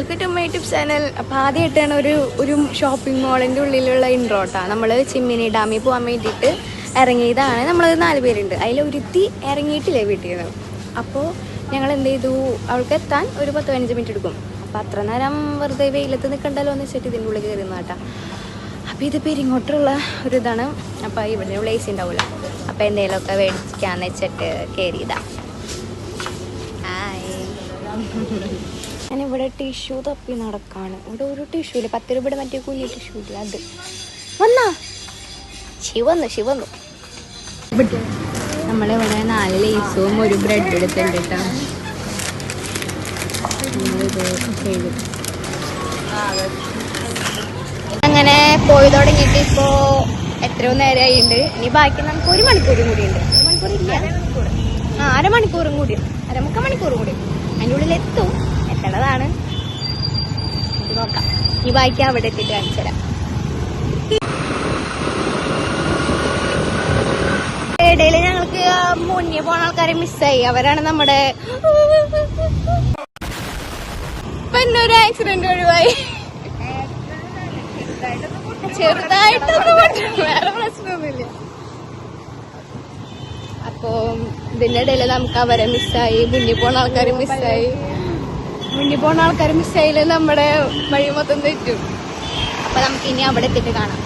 Welcome to my YouTube channel. അപ്പോൾ ആദ്യമായിട്ടാണ് ഒരു ഷോപ്പിംഗ് മോളിൻ്റെ ഉള്ളിലുള്ള ഇൻട്രോട്ടാണ്. നമ്മൾ ചിമ്മിനി ഡാമിൽ പോകാൻ വേണ്ടിയിട്ട് ഇറങ്ങിയതാണ്. നമ്മൾ 4 പേരുണ്ട്. അതിലൊരുത്തി ഇറങ്ങിയിട്ടില്ലേ വീട്ടിൽ നിന്ന്. അപ്പോൾ ഞങ്ങൾ എന്ത് ചെയ്തു, അവൾക്ക് എത്താൻ ഒരു 10-15 മിനിറ്റ് എടുക്കും. അപ്പോൾ അത്ര നേരം വെറുതെ വെയിലത്ത് നിൽക്കണ്ടല്ലോ എന്ന് വെച്ചിട്ട് ഇതിൻ്റെ ഉള്ളിൽ കയറുന്ന കേട്ടോ. അപ്പോൾ ഇത് പെരിങ്ങോട്ടുള്ള ഒരു ഇതാണ്. അപ്പോൾ ഇവിടെ ഉള്ള AC ഉണ്ടാവില്ല. അപ്പോൾ എന്തെങ്കിലുമൊക്കെ മേടിക്കാന്ന് വെച്ചിട്ട് കയറിയതാണ്. ഞാനിവിടെ ടിഷ്യൂ തപ്പി നടക്കാണ്. ഇവിടെ ഒരു ടിഷ്യൂ ഇല്ല, 10 രൂപയുടെ മറ്റേ കുഞ്ഞി ടിഷ്യൂ ഇല്ല. അത് വന്നാ ശിവന്നു. നമ്മളിവിടെ 4 ലേസും ഒരു ബ്രെഡ് എടുത്തിട്ടുണ്ട് കേട്ടോ. അങ്ങനെ പോയി തുടങ്ങിയിട്ട് ഇപ്പോൾ എത്രയോ നേരമായിട്ടുണ്ട്. ഇനി ബാക്കി നമുക്ക് 1 മണിക്കൂറും കൂടി ഉണ്ട്. 1 മണിക്കൂറില്ല, അരമണിക്കൂറും കൂടി, 1/4 മണിക്കൂറും കൂടി അതിൻ്റെ ഉള്ളിൽ എത്തണതാണ്. ഇത് നോക്കാം. ഇനി ബാക്കി അവിടെ എത്തിയിട്ട് കാണിച്ചു തരാം. ഇടയിൽ ഞങ്ങൾക്ക് മുന്നേ പോണ ആൾക്കാരെ മിസ്സായി. അവരാണ് നമ്മുടെ ഒരു ആക്സിഡന്റ് ഒഴിവായി. ചെറുതായിട്ടൊന്നും വേറെ പ്രശ്നമൊന്നുമില്ല. അപ്പൊ ഇതിന്റെ ഇടയിൽ നമുക്ക് അവരെ മിസ്സായി. മുന്നിൽ പോണ ആൾക്കാർ മിസ്സായില്ല. നമ്മുടെ വഴി മൊത്തം തെറ്റും. അപ്പൊ നമുക്ക് ഇനി അവിടെ എത്തിയിട്ട് കാണാം.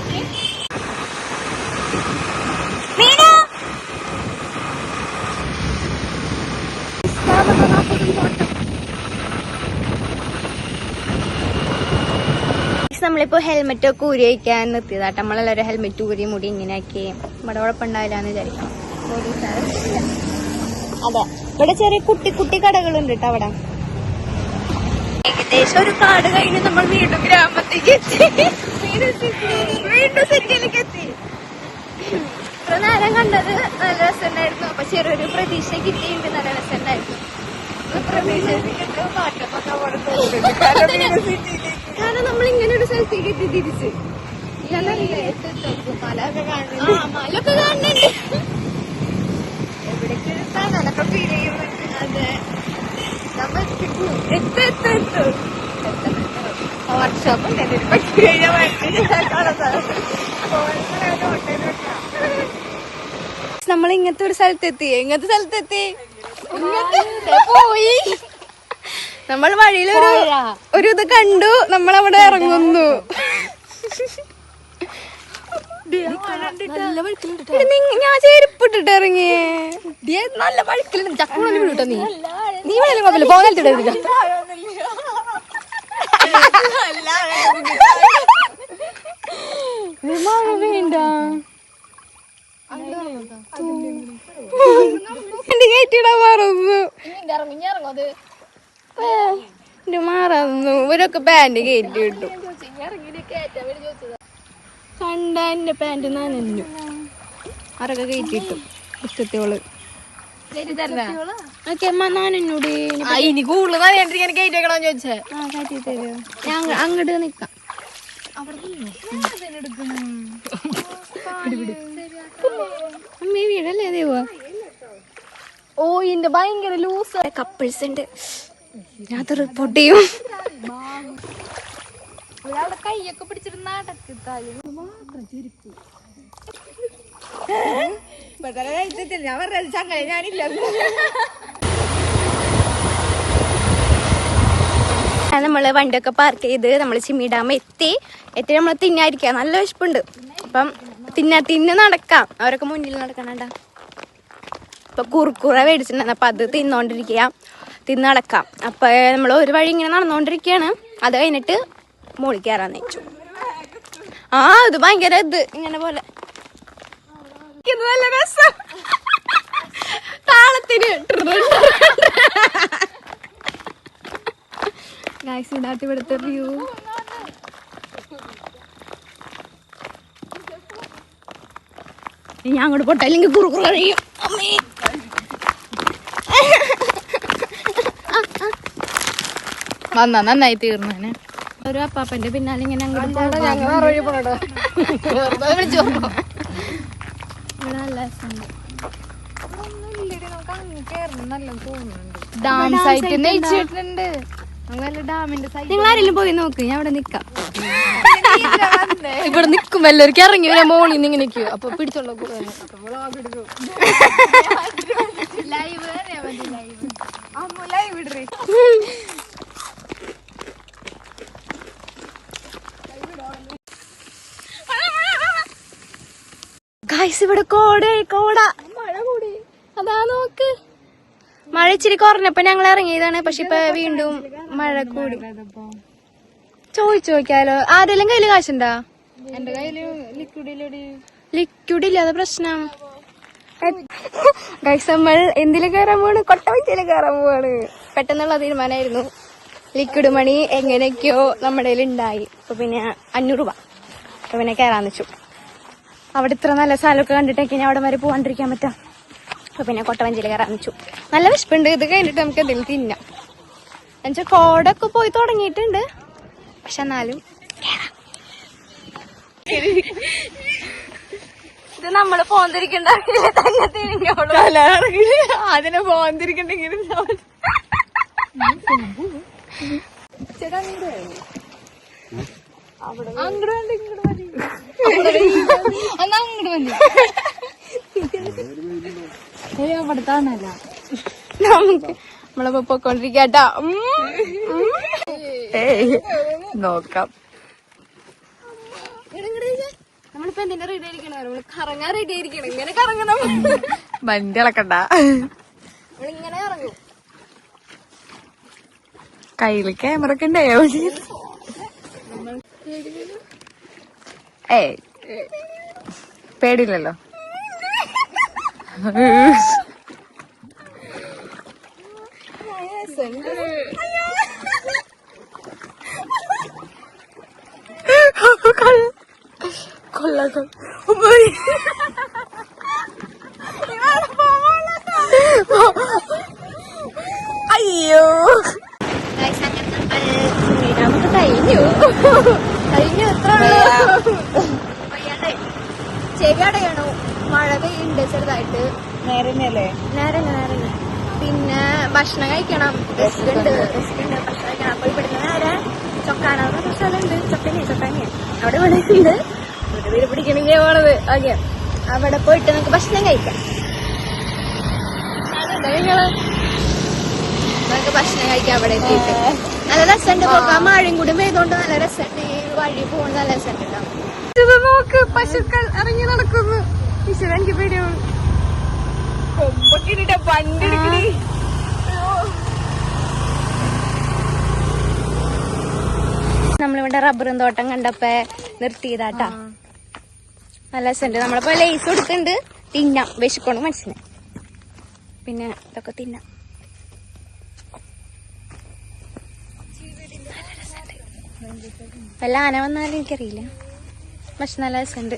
നമ്മളിപ്പോ ഹെൽമെറ്റ് ഒക്കെ ഊരി വയ്ക്കാൻ നിർത്തിയതാട്ടെ. നമ്മളെല്ലാവരും ഹെൽമെറ്റ് ഊരി മുടി ഇങ്ങനെ ആക്കി. ഇവിടെ കുഴപ്പമുണ്ടാവില്ലാന്ന് വിചാരിക്കാം. അതെ, ഇവിടെ ചെറിയ കുട്ടി കടകളുണ്ട് കേട്ടോ. അവിടെ ഏകദേശം ഒരു കാട് കഴിഞ്ഞ് നമ്മൾ വീണ്ടും ഗ്രാമത്തേക്ക് എത്തി. വീണ്ടും സിറ്റിയിലേക്ക് എത്തി. ഇത്ര നേരം കണ്ടത് നല്ല രസമുണ്ടായിരുന്നു. അപ്പൊ ചെറിയൊരു പ്രതീക്ഷ കിട്ടിയിട്ട് നല്ല രസമുണ്ടായിരുന്നു. കാരണം നമ്മൾ ഇങ്ങനെ ഒരു സ്ഥലത്തേക്ക് എത്തി തിരിച്ച്. മലൊക്കെ കാണുന്നുണ്ട്. എവിടേക്ക് തണലൊക്കെ ഫീൽ ചെയ്യുന്നുണ്ട്. അതെ, നമ്മൾ വർക്ക്ഷോപ്പ് നമ്മൾ ഇങ്ങനത്തെ ഒരു സ്ഥലത്തെത്തി. പോയി നമ്മൾ വഴിയിൽ ഒരു ഇത് കണ്ടു. നമ്മളവിടെ ഇറങ്ങുന്നു. ഞാൻ ചെരുപ്പിട്ടിട്ട് ഇറങ്ങിയേ. നല്ല വഴുക്കലുണ്ട്. ചക്കൂടെ വിട്ടോ നീ വേണം പോകാനിട്ടിട. മഴ വേണ്ട. എന്റെ കയറ്റിടാൻ മറന്നു. ഇവരൊക്കെ പാന്റ് കയറ്റി കിട്ടും. കണ്ട എന്റെ പാന്റ് നനഞ്ഞു. ആരൊക്കെ കയറ്റിട്ടു. ഇഷ്ടത്തോള് നനഞ്ഞൂടി. ഇനി കൂടുതൽ നനയാണ്ടിരിക്കാൻ കയറ്റിക്കണോന്ന് ചോദിച്ചേ. കയറ്റി തരുമോ? ഞാൻ അങ്ങോട്ട് നിക്കാം. അമ്മ വീടല്ലേ ദേവാ. ഓ, ഇതിന്റെ ഭയങ്കര ലൂസ് കപ്പിൾസ് ഉണ്ട്. ഞാൻ അത് റിപ്പോർട്ട് ചെയ്യും. ഒരാളുടെ കൈയൊക്കെ പിടിച്ചിട്ട് നടക്കിത്താലും ഞാൻ പറഞ്ഞത് ചങ്ങല ഞാനില്ല. നമ്മള് വണ്ടിയൊക്കെ പാർക്ക് ചെയ്ത് നമ്മൾ ചിമ്മി ഡാം എത്തി നമ്മൾ തിന്നായിരിക്കാം. നല്ല വിശപ്പുണ്ട്. അപ്പം തിന്ന് നടക്കാം. അവരൊക്കെ മുന്നിൽ നടക്കണണ്ട. ഇപ്പൊ കുറുക്കുറ മേടിച്ചിട്ടുണ്ടായിരുന്നു. അപ്പൊ അത് തിന്ന് നടക്കാം. അപ്പൊ നമ്മൾ ഒരു വഴി ഇങ്ങനെ നടന്നുകൊണ്ടിരിക്കുകയാണ്. അത് കഴിഞ്ഞിട്ട് മോളിൽ കയറാന്ന് വെച്ചു. ഇത് ഭയങ്കര ഇങ്ങനെ പോലെ നല്ല രസം. താളത്തിന് ഇതായിട്ട് ഇവിടുത്തെ വ്യൂ. ഞാൻ അങ്ങോട്ട് പോട്ടെ, അല്ലെങ്കിൽ കുറുക്കുറ കഴിയും. അമ്മേ, വന്നാ നന്നായി തീർന്നേനെ. ഒരു അപ്പാപ്പന്റെ പിന്നാലെ ഇങ്ങനെ അങ്ങോട്ട് ഡാം സൈറ്റ് നെയ്ച്ചിട്ടുണ്ട്. ഡാമിന്റെ സൈഡ് നിങ്ങൾ ആരെങ്കിലും പോയി നോക്ക്, ഞാൻ ഇവിടെ നിക്കാം. ഇവിടെ നിക്കുമ്പോ എല്ലാവർക്കും ഇറങ്ങി വരാൻ മോളിൽ നിന്ന് ഇങ്ങനെ നിൽക്കും. അപ്പൊ പിടിച്ചോണ്ടോ ഗൈസ് ഇവിടെ കോട മഴ കൂടി. അതാ നോക്ക്, മഴ ഇച്ചിരി കുറഞ്ഞപ്പോ ഞങ്ങൾ ഇറങ്ങിയതാണ്. പക്ഷെ ഇപ്പൊ വീണ്ടും മഴ കൂടി. ചോദിച്ചു നോക്കിയാലോ, ആരെല്ലാം കയ്യില് കാശുണ്ടാ? എന്റെ കയ്യില് ലിക്വിഡ് ഇല്ലാതെ പ്രശ്നം. ഗൈസ് നമ്മൾ എന്തില് കയറാൻ പോവാണ്? കൊട്ടവഞ്ചിയില് കയറാൻ പോവാണ്. പെട്ടെന്നുള്ള തീരുമാനമായിരുന്നു. ലിക്വിഡ് മണി എങ്ങനെയൊക്കെയോ നമ്മുടെ കയ്യിൽ ഉണ്ടായി. അപ്പൊ പിന്നെ 500 രൂപ. അപ്പൊ പിന്നെ കയറാന്ന് വെച്ചു. അവിടെ ഇത്ര നല്ല സ്ഥലമൊക്കെ കണ്ടിട്ടൊക്കെ ഞാൻ അവിടെ വരെ പോകാണ്ടിരിക്കാൻ പറ്റാം. അപ്പൊ പിന്നെ കൊട്ടവഞ്ചിയിൽ കയറാന്ന് വെച്ചു. നല്ല വിശപ്പുണ്ട്. ഇത് കഴിഞ്ഞിട്ട് നമുക്ക് എന്തെങ്കിലും തിന്നാം. എന്നുവെച്ചാൽ കോടൊക്കെ പോയി തുടങ്ങിയിട്ടുണ്ട്. പക്ഷെ എന്നാലും ഇത് നമ്മള് പോന്നിരിക്കണ്ട തന്നെ തിരിഞ്ഞോളൂ. അതിനെ പോകാതിരിക്കണ്ടെങ്കിൽ അവിടത്താണല്ല നമുക്ക് നമ്മളിപ്പോ പൊക്കോണ്ടിരിക്കാട്ടാ. നോക്കാം. നമ്മളിപ്പോ എന്തിനാ റെഡി ആയിരിക്കണം? നമ്മള് കറങ്ങാൻ റെഡി ആയിരിക്കണം. ഇങ്ങനെ കറങ്ങണം. വണ്ടി ഇളക്കണ്ട, നമ്മളിങ്ങനെ ഇറങ്ങും. കയ്യില് ക്യാമറ ഒക്കെ ഉണ്ടായോ? ഏയ് പേടിയില്ലല്ലോ. അയ്യോ നമുക്ക് കഴിഞ്ഞു എത്ര ചെവി അടയണു. മഴ പെയ്യുണ്ട് ചെറുതായിട്ട്. നേരല്ലേ? നേരെ പിന്നെ ഭക്ഷണം കഴിക്കണം. റെസ്റ്റ് ഉണ്ട് ഭക്ഷണം കഴിക്കണം. അപ്പൊ ഇവിടുന്ന് നേരെ ചൊക്കാനാവുന്ന സ്ഥലമുണ്ട്. ചൊക്കാനിയ അവിടെ വിളിക്കുന്നുണ്ട്. ഇവിടെ വീട് പിടിക്കണമെങ്കിൽ പോണത്. ഓക്കെ, അവിടെ പോയിട്ട് നമുക്ക് ഭക്ഷണം കഴിക്കാം. നിങ്ങള് നമുക്ക് ഭക്ഷണം കഴിക്കാം അവിടെ എത്തിയിട്ട്. നല്ല രസമുണ്ട് പോകാൻ. മഴയും കൂടി പെയ്തോണ്ട് നല്ല രസമുണ്ട്. ഈ വഴി പോകുന്ന നല്ല രസമുണ്ട്. നോക്ക്, പശുക്കൾ ഇറങ്ങി നടക്കുന്നു. എനിക്ക് പേടിയാവും. കൊമ്പൊക്കെ വണ്ടി എടുക്കണേ. നമ്മളിവിടെ റബ്ബറും തോട്ടം കണ്ടപ്പോ നിർത്തിയതാട്ടാ. നല്ല രസമുണ്ട്. നമ്മളിപ്പോ ലേസ് കൊടുക്കുന്നുണ്ട്. തിന്നാം, വിശക്കണം മനസ്സിന്. പിന്നെ ഇതൊക്കെ തിന്നാം. വല്ല ആന വന്നാലും എനിക്കറിയില്ല. പക്ഷെ നല്ല രസമുണ്ട്.